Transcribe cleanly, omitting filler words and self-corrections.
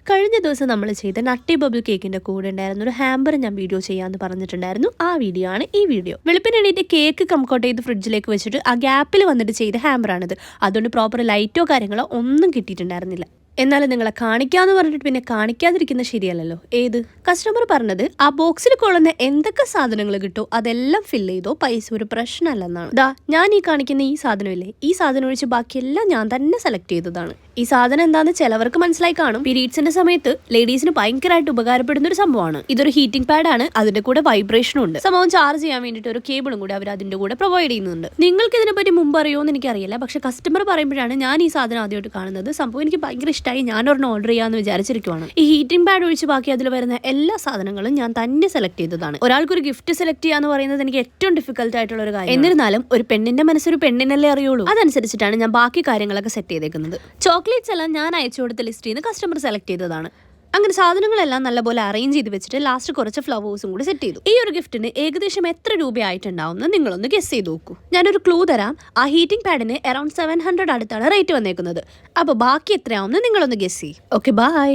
കഴിഞ്ഞ ദിവസം നമ്മൾ ചെയ്ത നട്ടി ബബിൾ കേക്കിന്റെ കൂടെ ഉണ്ടായിരുന്ന ഒരു ഹാമ്പർ ഞാൻ വീഡിയോ ചെയ്യാമെന്ന് പറഞ്ഞിട്ടുണ്ടായിരുന്നു. ആ വീഡിയോ ആണ് ഈ വീഡിയോ. വെളുപ്പിന് എണീറ്റ് കേക്ക് കംകോട്ട് ചെയ്ത് ഫ്രിഡ്ജിലേക്ക് വെച്ചിട്ട് ആ ഗ്യാപ്പിൽ വന്നിട്ട് ചെയ്ത ഹാമ്പറാണിത്. അതുകൊണ്ട് പ്രോപ്പർ ലൈറ്റോ കാര്യങ്ങളോ ഒന്നും കിട്ടിയിട്ടുണ്ടായിരുന്നില്ല. എന്നാലും നിങ്ങളെ കാണിക്കാന്ന് പറഞ്ഞിട്ട് പിന്നെ കാണിക്കാതിരിക്കുന്ന ശരിയല്ലല്ലോ. ഏത് കസ്റ്റമർ പറഞ്ഞത് ആ ബോക്സിൽ കൊള്ളുന്ന എന്തൊക്കെ സാധനങ്ങൾ കിട്ടോ അതെല്ലാം ഫില്ല് ചെയ്തോ, പൈസ ഒരു പ്രശ്നമല്ലെന്നാണ്. ദാ ഞാൻ ഈ കാണിക്കുന്ന ഈ സാധനമില്ലേ, ഈ സാധനം ഒഴിച്ച് ബാക്കിയെല്ലാം ഞാൻ തന്നെ സെലക്ട് ചെയ്തതാണ്. ഈ സാധനം എന്താന്ന് ചിലവർക്ക് മനസ്സിലായി കാണും. പീരീഡ്സിന്റെ സമയത്ത് ലേഡീസിന് ഭയങ്കരമായിട്ട് ഉപകാരപ്പെടുന്ന ഒരു സംഭവമാണ്. ഇതൊരു ഹീറ്റിംഗ് പാഡ് ആണ്, അതിന്റെ കൂടെ വൈബ്രേഷനും ഉണ്ട്. സംഭവം ചാർജ് ചെയ്യാൻ വേണ്ടിയിട്ട് ഒരു കേബിളും കൂടെ അവർ അതിന്റെ കൂടെ പ്രൊവൈഡ് ചെയ്യുന്നുണ്ട്. നിങ്ങൾക്ക് ഇതിനെപ്പറ്റി മുമ്പ് അറിയുമോ എന്ന് എനിക്കറിയില്ല, പക്ഷെ കസ്റ്റമർ പറയുമ്പോഴാണ് ഞാൻ ഈ സാധനം ആദ്യമായിട്ട് കാണുന്നത്. സംഭവം എനിക്ക് ഭയങ്കര ഇഷ്ടമായി, ഞാനൊരെണ്ണം ഓർഡർ ചെയ്യാമെന്ന് വിചാരിച്ചിരിക്കുവാണ്. ഈ ഹീറ്റിംഗ് പാഡ് ഒഴിച്ച് ബാക്കി അതിൽ വരുന്ന എല്ലാ സാധനങ്ങളും ഞാൻ തന്നെ സെലക്ട് ചെയ്തതാണ്. ഒരാൾക്കൊരു ഗിഫ്റ്റ് സെലക്ട് ചെയ്യാന്ന് പറയുന്നത് എനിക്ക് ഏറ്റവും ഡിഫിക്കൽട്ട് ആയിട്ടുള്ള ഒരു കാര്യം. എന്നിരുന്നാലും ഒരു പെണ്ണിന്റെ മനസ്സൊരു പെണ്ണിനല്ലേ അറിയുള്ളൂ. അതനുസരിച്ചിട്ടാണ് ഞാൻ ബാക്കി കാര്യങ്ങളൊക്കെ സെറ്റ് ചെയ്തേക്കുന്നത്. ചോക്ലേറ്റ്സ് എല്ലാം ഞാൻ അയച്ചു കൊടുത്ത ലിസ്റ്റിൽ നിന്ന് കസ്റ്റമർ സെലക്ട് ചെയ്തതാണ്. അങ്ങനെ സാധനങ്ങളെല്ലാം നല്ലപോലെ അറേഞ്ച് ചെയ്ത് വെച്ചിട്ട് ലാസ്റ്റ് കുറച്ച് ഫ്ലവേഴ്സും കൂടി സെറ്റ് ചെയ്തു. ഈ ഒരു ഗിഫ്റ്റിന് ഏകദേശം എത്ര രൂപയായിട്ടുണ്ടാവും എന്ന് നിങ്ങളൊന്ന് ഗെസ് ചെയ്ത് നോക്കൂ. ഞാനൊരു ക്ലൂ തരാം. ആ ഹീറ്റിംഗ് പാഡിന് അറൌണ്ട് 700 അടുത്താണ് റേറ്റ് വന്നേക്കുന്നത്. അപ്പോൾ ബാക്കി എത്രയാവുമെന്ന് നിങ്ങളൊന്ന് ഗെസ് ചെയ്യും. Okay, by.